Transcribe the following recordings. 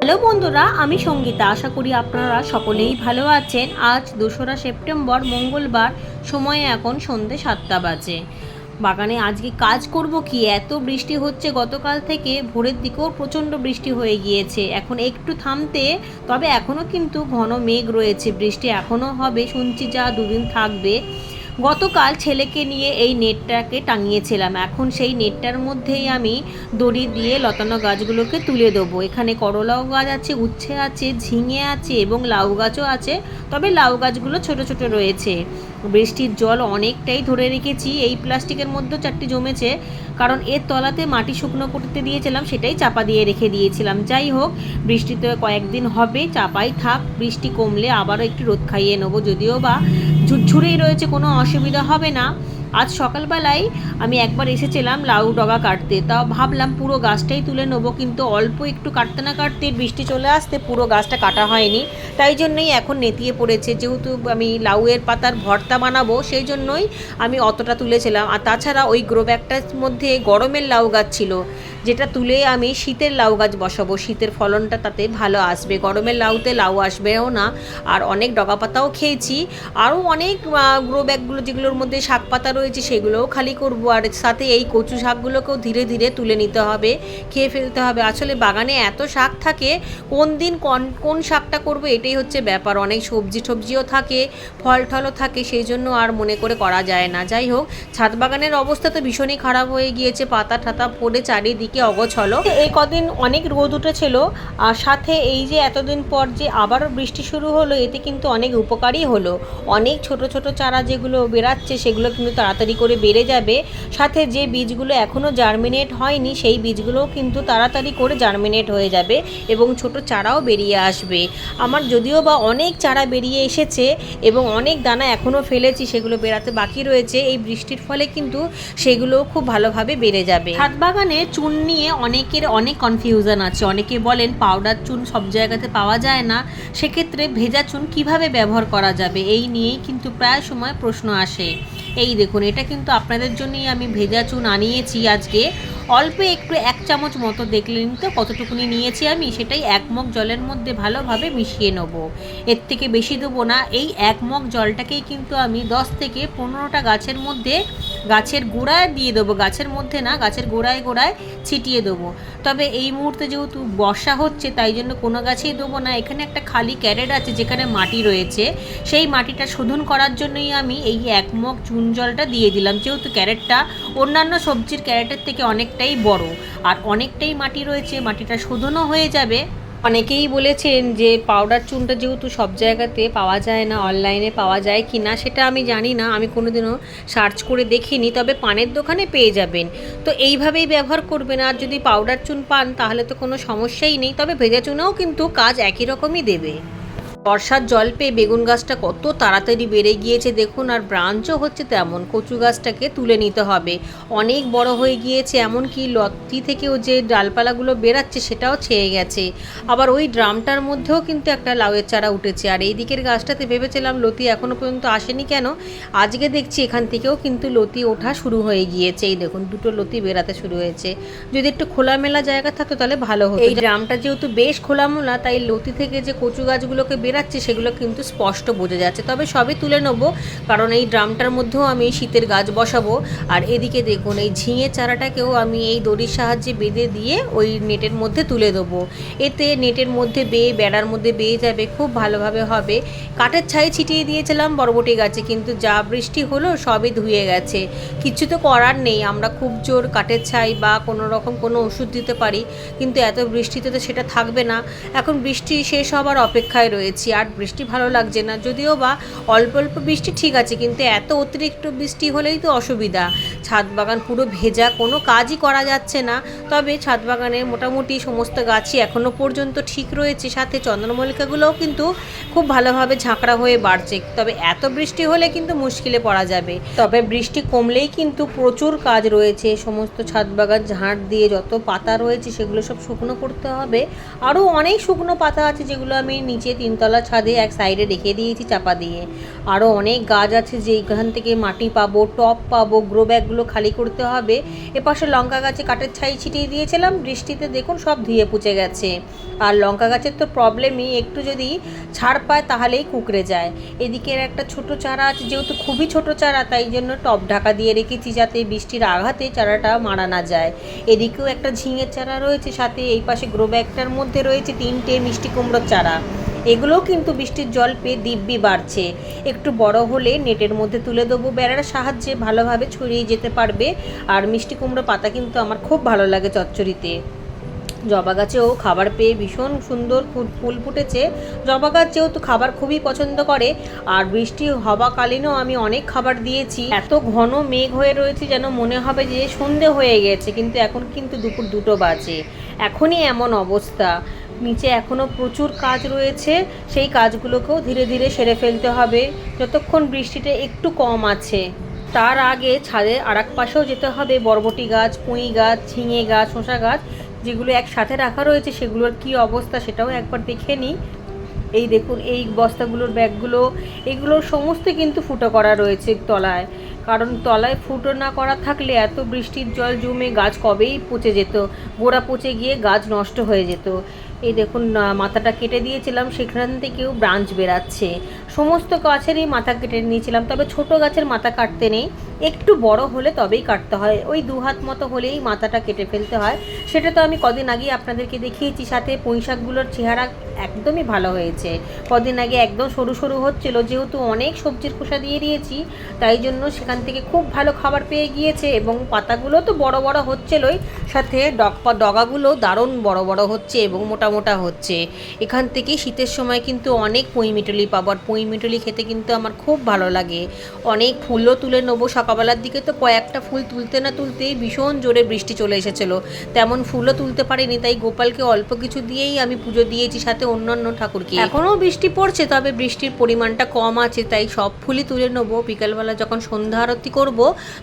Hello বন্ধুরা, আমি সঙ্গীতা। আশা করি আপনারা সকলেই ভালো আছেন। আজ 2রা সেপ্টেম্বর মঙ্গলবার, সময় এখন সন্ধ্যে 7টা বাজে। বাগানে আজকে কাজ করব কি, এত বৃষ্টি হচ্ছে। গতকাল থেকে ভোরের দিকেও প্রচণ্ড বৃষ্টি হয়ে গিয়েছে, এখন একটু থামতে, তবে এখনও কিন্তু ঘন মেঘ রয়েছে। বৃষ্টি এখনও হবে, শুনছি যা দুদিন থাকবে। গতকাল ছেলেকে নিয়ে এই নেটটাকে টাঙিয়েছিলাম, এখন সেই নেটটার মধ্যেই আমি দড়ি দিয়ে লতানো গাছগুলোকে তুলে দেবো। এখানে করলাও গাছ আছে, উচ্ছে আছে, ঝিঙে আছে এবং লাউ গাছও আছে, তবে লাউ গাছগুলো ছোট ছোট রয়েছে। বৃষ্টির জল অনেকটাই ধরে রেখেছি, এই প্লাস্টিকের মধ্যেও 4টি জমেছে, কারণ এর তলাতে মাটি শুকনো করতে দিয়েছিলাম, সেটাই চাপা দিয়ে রেখে দিয়েছিলাম। যাই হোক, বৃষ্টিতে কয়েকদিন হবে, চাপাই থাক। বৃষ্টি কমলে আবারও একটু রোদ খাইয়ে নেবো, যদিও বা ঝুরঝুরেই রয়েছে, কোনো অসুবিধা হবে না। আজ সকালবেলায় আমি একবার এসেছিলাম লাউ ডগা কাটতে, তাও ভাবলাম পুরো গাছটাই তুলে নেবো, কিন্তু অল্প একটু কাটতে না কাটতে বৃষ্টি চলে আসতে পুরো গাছটা কাটা হয়নি। তাই জন্যই এখন নেতিয়ে পড়েছে। যেহেতু আমি লাউয়ের পাতার ভর্তা বানাবো, সেই জন্যই আমি অতটা তুলেছিলাম। আর তাছাড়া ওই গ্রো ব্যাগটার মধ্যে গরমের লাউ গাছ ছিল, যেটা তুলে আমি শীতের লাউ গাছ বসাবো। শীতের ফলনটা তাতে ভালো আসবে, গরমের লাউতে লাউ আসবেও না। আর অনেক ডগা পাতাও খেয়েছি, আরও অনেক গ্রো ব্যাগগুলো যেগুলোর মধ্যে শাক পাতা রয়েছে সেগুলোও খালি করব। আর সাথে এই কচু শাকগুলোকেও ধীরে ধীরে তুলে নিতে হবে, খেয়ে ফেলতে হবে। আসলে বাগানে এত শাক থাকে, কোন দিন কোন শাকটা করবো এটাই হচ্ছে ব্যাপার। অনেক সবজিও থাকে, ফল টলও থাকে, সেই জন্য আর মনে করে করা যায় না। যাই হোক, ছাদ বাগানের অবস্থা তো ভীষণই খারাপ হয়ে গিয়েছে, পাতা ঠাতা পড়ে চারিদিকে অগোছালো। এই কদিন অনেক রোদ উঠেছিল, আর সাথে এই যে এতদিন পর যে আবারও বৃষ্টি শুরু হলো, এতে কিন্তু অনেক উপকারই হলো। অনেক ছোট ছোট চারা যেগুলো বেরাচ্ছে সেগুলো কিন্তু তাড়াতাড়ি করে বেড়ে যাবে। সাথে যে বীজগুলো এখনও জার্মিনেট হয়নি, সেই বীজগুলোও কিন্তু তাড়াতাড়ি করে জার্মিনেট হয়ে যাবে এবং ছোট চারাও বেরিয়ে আসবে। আমার যদিও বা অনেক চারা বেরিয়ে এসেছে এবং অনেক দানা এখনও ফেলেছি, সেগুলো বেরাতে বাকি রয়েছে। এই বৃষ্টির ফলে কিন্তু সেগুলোও খুব ভালোভাবে বেড়ে যাবে। ছাদ বাগানে চুন নিয়ে অনেকের অনেক কনফিউশন আছে। অনেকে বলেন পাউডার চুন সব জায়গাতে পাওয়া যায় না, সেক্ষেত্রে ভেজা চুন কিভাবে ব্যবহার করা যাবে, এই নিয়েই কিন্তু প্রায় সময় প্রশ্ন আসে। এই দেখুন, এটা কিন্তু আপনাদের জন্যই আমি ভেজা চুন আনিয়েছি আজকে। অল্প একটু 1 চামচ মতো, দেখলেন তো কতটুকুনি নিয়েছি আমি, সেটাই 1 মগ জলের মধ্যে ভালোভাবে মিশিয়ে নেব। এর থেকে বেশি দেবো না। এই 1 মগ জলটাকেই কিন্তু আমি 10 থেকে 15টা গাছের মধ্যে, গাছের গোড়ায় দিয়ে দেবো, গাছের মধ্যে না, গাছের গোড়ায় গোড়ায় ছিটিয়ে দেবো। তবে এই মুহূর্তে যেহেতু বর্ষা হচ্ছে, তাই জন্য কোনো গাছেই দেবো না। এখানে একটা খালি ক্যারেট আছে যেখানে মাটি রয়েছে, সেই মাটিটা শোধন করার জন্যই আমি এই 1 মগ চুন জলটা দিয়ে দিলাম। যেহেতু ক্যারেটটা অন্যান্য সবজির ক্যারেটের থেকে অনেকটাই বড় আর অনেকটাই মাটি রয়েছে, মাটিটা শোধনও হয়ে যাবে। অনেকেই বলেছেন যে পাউডার চুনটা যেহেতু সব জায়গাতে পাওয়া যায় না, অনলাইনে পাওয়া যায় কি না সেটা আমি জানি না, আমি কোনোদিনও সার্চ করে দেখিনি, তবে পানের দোকানে পেয়ে যাবেন। তো এইভাবেই ব্যবহার করবেন। আর যদি পাউডার চুন পান তাহলে তো কোনো সমস্যাই নেই, তবে ভেজা চুনেও কিন্তু কাজ একই রকমই দেবে। বর্ষার জল পেয়ে বেগুন গাছটা কত তাড়াতাড়ি বেড়ে গিয়েছে দেখুন, আর ব্রাঞ্চও হচ্ছে তেমন। কচু গাছটাকে তুলে নিতে হবে, অনেক বড় হয়ে গিয়েছে, এমনকি লতি থেকেও যে ডালপালাগুলো বেরাচ্ছে সেটাও ছেয়ে গেছে। আবার ওই ড্রামটার মধ্যেও কিন্তু একটা লাউয়ের চারা উঠেছে। আর এই দিকের গাছটাতে ভেবেছিলাম লতি এখনও পর্যন্ত আসেনি কেন, আজকে দেখছি এখান থেকেও কিন্তু লতি ওঠা শুরু হয়ে গিয়েছে। এই দেখুন, 2টো লতি বেরাতে শুরু হয়েছে। যদি একটু খোলামেলা জায়গা থাকতো তাহলে ভালো হতো। এই ড্রামটা যেহেতু বেশ খোলামেলা, তাই লতি থেকে যে কচু গাছগুলোকে বেরাচ্ছে সেগুলো কিন্তু স্পষ্ট বোঝা যাচ্ছে। তবে সবই তুলে নেব, কারণ এই ড্রামটার মধ্যেও আমি শীতের গাছ বসাবো। আর এদিকে দেখুন, এই ঝিঙে চারাটাকেও আমি এই দড়ির সাহায্যে বেঁধে দিয়ে ওই নেটের মধ্যে তুলে দেবো। এতে নেটের মধ্যে বেয়ে, বেড়ার মধ্যে বেয়ে যাবে, খুব ভালোভাবে হবে। কাঠের ছাই ছিটিয়ে দিয়েছিলাম বরবটি গাছে, কিন্তু যা বৃষ্টি হলো সবই ধুয়ে গেছে। কিছু তো করার নেই, আমরা খুব জোর কাঠের ছাই বা কোনো রকম কোনো ওষুধ দিতে পারি, কিন্তু এত বৃষ্টিতে তো সেটা থাকবে না। এখন বৃষ্টি শেষ হবার অপেক্ষায় রয়েছি, আর বৃষ্টি ভালো লাগছে না। যদিও বা অল্প অল্প বৃষ্টি ঠিক আছে, কিন্তু এত অতিরিক্ত বৃষ্টি হলেই তো অসুবিধা। ছাদ বাগান পুরো ভেজা, কোনো কাজই করা যাচ্ছে না। তবে ছাদ বাগানে মোটামুটি সমস্ত গাছই এখনও পর্যন্ত ঠিক রয়েছে, সাথে চন্দ্রমল্লিকাগুলোও কিন্তু খুব ভালোভাবে ঝাঁকড়া হয়ে বাড়ছে। তবে এত বৃষ্টি হলে কিন্তু মুশকিলে পড়া যাবে। তবে বৃষ্টি কমলেই কিন্তু প্রচুর কাজ রয়েছে। সমস্ত ছাদ বাগান ঝাঁট দিয়ে যত পাতা রয়েছে সেগুলো সব শুকনো করতে হবে। আরও অনেক শুকনো পাতা আছে যেগুলো আমি নিচে 3তলা দোতলা ছাদে এক সাইডে রেখে দিয়েছি চাপা দিয়ে। আরও অনেক গাছ আছে যে এখান থেকে মাটি পাবো, টব পাবো, গ্রো ব্যাগগুলো খালি করতে হবে। এপাশে লঙ্কা গাছে কাঠের ছাই ছিটিয়ে দিয়েছিলাম, বৃষ্টিতে দেখুন সব ধুয়ে পুচে গেছে। আর লঙ্কা গাছের তো প্রবলেমই, একটু যদি ছাড় পায় তাহলেই কুঁকড়ে যায়। এদিকের একটা ছোট চারা আছে, যেহেতু খুবই ছোট চারা তাই জন্য টব ঢাকা দিয়ে রেখেছি যাতে বৃষ্টির আঘাতে চারাটা মারা না যায়। এদিকেও একটা ঝিঙের চারা রয়েছে, সাথে এই পাশে গ্রো ব্যাগটার মধ্যে রয়েছে 3টে মিষ্টি কুমড়োর চারা। এগুলোও কিন্তু বৃষ্টির জল পেয়ে দিব্যি বাড়ছে। একটু বড় হলে নেটের মধ্যে তুলে দেবো, বেড়ার সাহায্যে ভালোভাবে ছড়িয়ে যেতে পারবে। আর মিষ্টি কুমড়ো পাতা কিন্তু আমার খুব ভালো লাগে চচ্চড়িতে। জবা গাছেও খাবার পেয়ে ভীষণ সুন্দর ফুল ফুটেছে। জবা গাছ যেহেতু খাবার খুবই পছন্দ করে, আর বৃষ্টি হওয়াকালীনও আমি অনেক খাবার দিয়েছি। এত ঘন মেঘ হয়ে রয়েছে যেন মনে হবে যে সন্ধে হয়ে গেছে, কিন্তু এখন কিন্তু দুপুর 2টো বাজে। এখনই এমন অবস্থা। নিচে এখনও প্রচুর কাজ রয়েছে, সেই কাজগুলোকেও ধীরে ধীরে সেরে ফেলতে হবে যতক্ষণ বৃষ্টিটা একটু কম আছে। তার আগে ছাদে আর এক পাশেও যেতে হবে। বরবটি গাছ, পুঁই গাছ, ঝিঙে গাছ, শসা গাছ যেগুলো একসাথে রাখা রয়েছে সেগুলোর কি অবস্থা সেটাও একবার দেখে নিই। এই দেখুন এই বস্তাগুলোর ব্যাগগুলো, এগুলোর সমস্ত কিন্তু ফুটো করা রয়েছে তলায়, কারণ তলায় ফুটো না করা থাকলে এত বৃষ্টির জল জমে গাছ কবেই পচে যেত, গোড়া পচে গিয়ে গাছ নষ্ট হয়ে যেত। এই দেখুন মাথাটা কেটে দিয়েছিলাম, সেখান থেকেও ব্রাঞ্চ বেরাচ্ছে। সমস্ত গাছেরই মাথা কেটে নিয়েছিলাম, তবে ছোট গাছের মাথা কাটতে নেই, একটু বড় হলে তবেই কাটতে হয়। ওই 2 হাত মতো হলেই মাথাটা কেটে ফেলতে হয়। সেটা তো আমি কদিন আগে আপনাদেরকে দেখিয়েছি। সাথে পুঁই শাকগুলোর চেহারা একদমই ভালো হয়েছে। কদিন আগে একদম সরু সরু হচ্ছিল, যেহেতু অনেক সবজির খোসা দিয়ে দিয়েছি তাই জন্য সেখান থেকে খুব ভালো খাবার পেয়ে গিয়েছে, এবং পাতাগুলো তো বড় বড় হচ্ছিলই, সাথে ডগাগুলো দারুণ বড় বড় হচ্ছে এবং মোটা মোটা হচ্ছে। এখান থেকে শীতের সময় কিন্তু অনেক পুঁই মিটলি পাবো, আর পুঁই মিটলি খেতে কিন্তু আমার খুব ভালো লাগে। অনেক ফুলও তুলে নেবো। সকালবেলার দিকে তো কয়েকটা ফুল তুলতে না তুলতেই ভীষণ জোরে বৃষ্টি চলে এসেছিলো, তেমন ফুলও তুলতে পারিনি, তাই গোপালকে অল্প কিছু দিয়েই আমি পুজো দিয়েছি, সাথে অন্যান্য ঠাকুরকে। এখনও বৃষ্টি পড়ছে, তবে বৃষ্টির পরিমাণটা কম আছে, তাই সব ফুলই তুলে নেবো। বিকালবেলা যখন সন্ধ্যা আরতি করব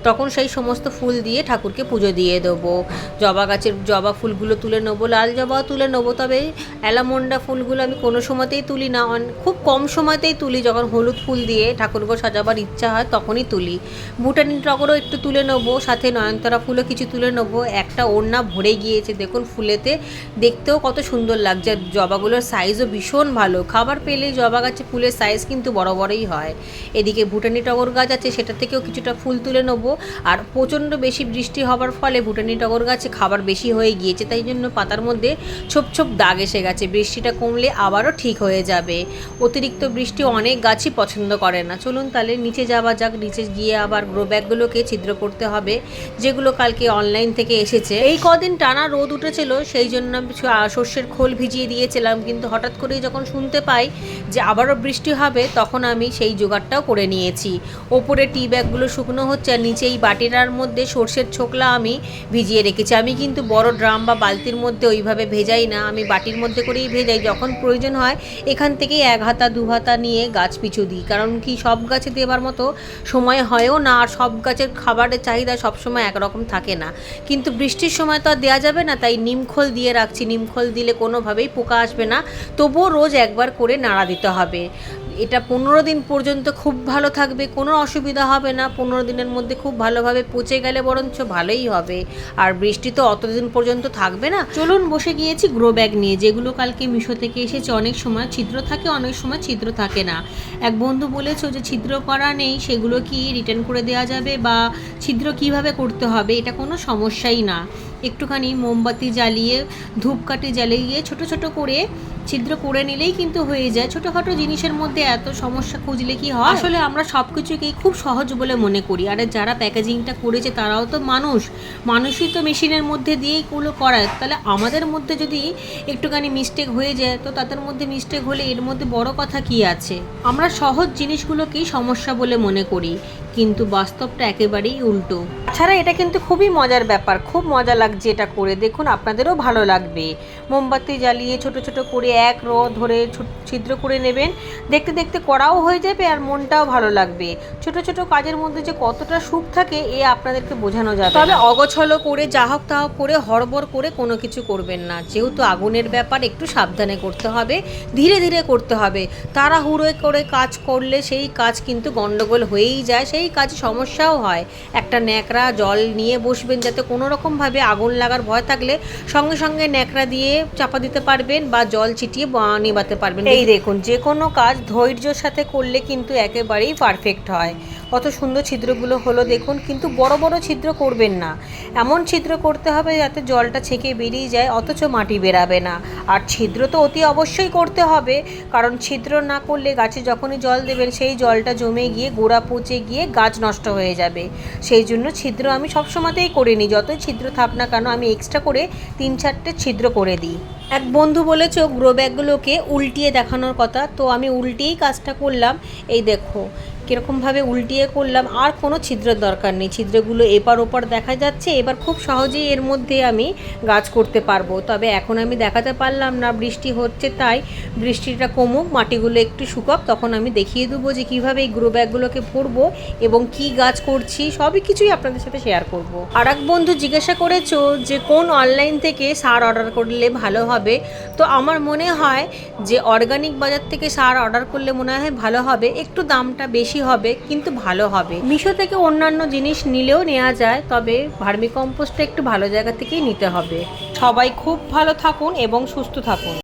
তখন সেই সমস্ত ফুল দিয়ে ঠাকুরকে পুজো দিয়ে দেবো। জবা গাছের জবা ফুলগুলো তুলে নেবো, লাল জবাও তুলে নেবো, তবে অ্যালামন্ডা ফুলগুলো আমি কোনো সময়তেই তুলি না, খুব কম সময়তেই তুলি। যখন হলুদ ফুল দিয়ে ঠাকুরকে সাজাবার ইচ্ছা হয় তখনই তুলি। ভুটানি টগরও একটু তুলে নেবো, সাথে নয়নতারা ফুলও কিছু তুলে নেবো। একটা ওড়না ভরে গিয়েছে দেখুন ফুলেতে, দেখতেও কত সুন্দর লাগছে। জবাগুলোর সাইজও ভীষণ ভালো, খাবার পেলে জবা গাছে ফুলের সাইজ কিন্তু বড় বড়ই হয়। এদিকে ভুটানি টগর গাছ আছে, সেটা থেকেও কিছুটা ফুল তুলে নেবো। আর প্রচণ্ড বেশি বৃষ্টি হওয়ার ফলে ভুটানি টগর গাছে খাবার বেশি হয়ে গিয়েছে, তাই জন্য পাতার মধ্যে ছোপ ছোপ দাগ এসে গেছে। বৃষ্টিটা কমলে আবারও ঠিক হয়ে যাবে। অতিরিক্ত বৃষ্টি অনেক গাছই পছন্দ করে না। চলুন তাহলে নিচে যাওয়া যাক। নিচে গিয়ে আবার গ্রো ব্যাগগুলোকে ছিদ্র করতে হবে, যেগুলো কালকে অনলাইন থেকে এসেছে। এই কদিন টানা রোদ উঠেছিল, সেই জন্য সর্ষের খোল ভিজিয়ে দিয়েছিলাম, কিন্তু হঠাৎ করেই যখন শুনতে পাই যে আবারও বৃষ্টি হবে তখন আমি সেই জোগাড়টাও করে নিয়েছি। ওপরে টি ব্যাগগুলো শুকনো হচ্ছে, আর নিচে এই বাটিটার মধ্যে সর্ষের ছোকলা আমি ভিজিয়ে রেখেছি। আমি কিন্তু বড় ড্রাম বা বালতির মধ্যে ওইভাবে ভেজাই না, আমি বাটির মধ্যে করেই ভেজাই। যখন প্রয়োজন হয় এখান থেকেই 1 হাতা 2 হাতা নিয়ে গাছ পিছু দিই, কারণ কি সব গাছে দেবার মতো সময় হয়ও না, আর সব গাছের খাবারের চাহিদা সবসময় একরকম থাকে না। কিন্তু বৃষ্টির সময় তো আর দেওয়া যাবে না, তাই নিমখোল দিয়ে রাখছি। নিমখোল দিলে কোনোভাবেই পোকা আসবে না, তবুও রোজ একবার করে নাড়া দিতে হবে। এটা 15 দিন পর্যন্ত খুব ভালো থাকবে, কোনো অসুবিধা হবে না। 15 দিনের মধ্যে খুব ভালোভাবে পচে গেলে বরঞ্চ ভালোই হবে, আর বৃষ্টি তো অতদিন পর্যন্ত থাকবে না। চলুন বসে গিয়েছি গ্রো ব্যাগ নিয়ে, যেগুলো কালকে মিশো থেকে এসেছে। অনেক সময় ছিদ্র থাকে, অনেক সময় ছিদ্র থাকে না। এক বন্ধু বলেছে যে ছিদ্র করা নেই, সেগুলো কি রিটার্ন করে দেওয়া যাবে, বা ছিদ্র কিভাবে করতে হবে, এটা কোনো সমস্যাই না। একটুখানি মোমবাতি জ্বালিয়ে ধূপকাঠি জ্বালিয়ে ছোট ছোট করে ছিদ্র করে নিলেই কিন্তু হয়ে যায়। ছোটোখাটো জিনিসের মধ্যে এত সমস্যা খুঁজলে কি হয়? আসলে আমরা সব কিছুকেই খুব সহজ বলে মনে করি, আর যারা প্যাকেজিংটা করেছে তারাও তো মানুষই তো মেশিনের মধ্যে দিয়েই এগুলো করায়। তাহলে আমাদের মধ্যে যদি একটুখানি মিস্টেক হয়ে যায়, তো তাদের মধ্যে মিস্টেক হলে এর মধ্যে বড় কথা কি আছে? আমরা সহজ জিনিসগুলোকেই সমস্যা বলে মনে করি, কিন্তু বাস্তবটা একেবারেই উল্টো। ছাড়া এটা কিন্তু খুবই মজার ব্যাপার, খুব মজা লাগছে এটা করে, দেখুন আপনাদেরও ভালো লাগবে। মোমবাতি জ্বালিয়ে ছোট ছোট করে এক র ধরে ছিদ্র করে নেবেন, দেখতে দেখতে করাও হয়ে যাবে আর মনটাও ভালো লাগবে। ছোট ছোট কাজের মধ্যে যে কতটা সুখ থাকে এ আপনাদেরকে বোঝানো যাবে। তবে অগোছলো করে যা হোক তা হোক করে হড়বড় করে কোনো কিছু করবেন না, যেহেতু আগুনের ব্যাপার একটু সাবধানে করতে হবে, ধীরে ধীরে করতে হবে। তাড়াহুড়ো করে কাজ করলে সেই কাজ কিন্তু গন্ডগোল হয়েই যায়, সেই কাজে সমস্যাও হয়। একটা ন্যাকড়া জল নিয়ে বসবেন, যাতে কোনো রকমভাবে আগুন লাগার ভয় থাকলে সঙ্গে সঙ্গে ন্যাকড়া দিয়ে চাপা দিতে পারবেন বা জল ছিটিয়ে নেভাতে পারবেন। এই দেখুন, যে কোনো কাজ ধৈর্যের সাথে করলে কিন্তু একেবারেই পারফেক্ট হয়। কত সুন্দর ছিদ্রগুলো হলো দেখুন, কিন্তু বড় বড় ছিদ্র করবেন না, এমন ছিদ্র করতে হবে যাতে জলটা ছেঁকে বেরিয়ে যায় অথচ মাটি বেরাবে না। আর ছিদ্র তো অতি অবশ্যই করতে হবে, কারণ ছিদ্র না করলে গাছে যখনই জল দেবেন সেই জলটা জমে গিয়ে গোড়া পচে গিয়ে গাছ নষ্ট হয়ে যাবে। সেই জন্য ছিদ্র আমি সবসময়তেই করে নিই, যতই ছিদ্র থাক না কেন আমি এক্সট্রা করে 3-4টে ছিদ্র করে দিই। এক বন্ধু বলেছে গ্রো ব্যাগগুলোকে উল্টিয়ে দেখানোর কথা, তো আমি উল্টিয়েই কাজটা করলাম। এই দেখো কীরকমভাবে উল্টিয়ে করলাম, আর কোনো ছিদ্রের দরকার নেই, ছিদ্রগুলো এপার ওপার দেখা যাচ্ছে। এবার খুব সহজেই এর মধ্যে আমি গাছ করতে পারবো। তবে এখন আমি দেখাতে পারলাম না, বৃষ্টি হচ্ছে, তাই বৃষ্টিটা কমুক, মাটিগুলো একটু শুকাক, তখন আমি দেখিয়ে দেবো যে কীভাবে এই গ্রো ব্যাগগুলোকে ভরবো এবং কি গাছ করছি, সবই কিছুই আপনাদের সাথে শেয়ার করব। আর এক বন্ধু জিজ্ঞাসা করেছো যে কোন অনলাইন থেকে সার অর্ডার করলে ভালো হবে, তো আমার মনে হয় যে অর্গানিক বাজার থেকে সার অর্ডার করলে মনে হয় ভালো হবে। একটু দামটা বেশি হবে কিন্তু ভালো হবে। মিশো থেকে অন্যান্য জিনিস নিলেও নেওয়া যায়, তবে ভার্মি কম্পোস্টটা একটু ভালো জায়গা থেকেই নিতে হবে। সবাই খুব ভালো থাকুন এবং সুস্থ থাকুন।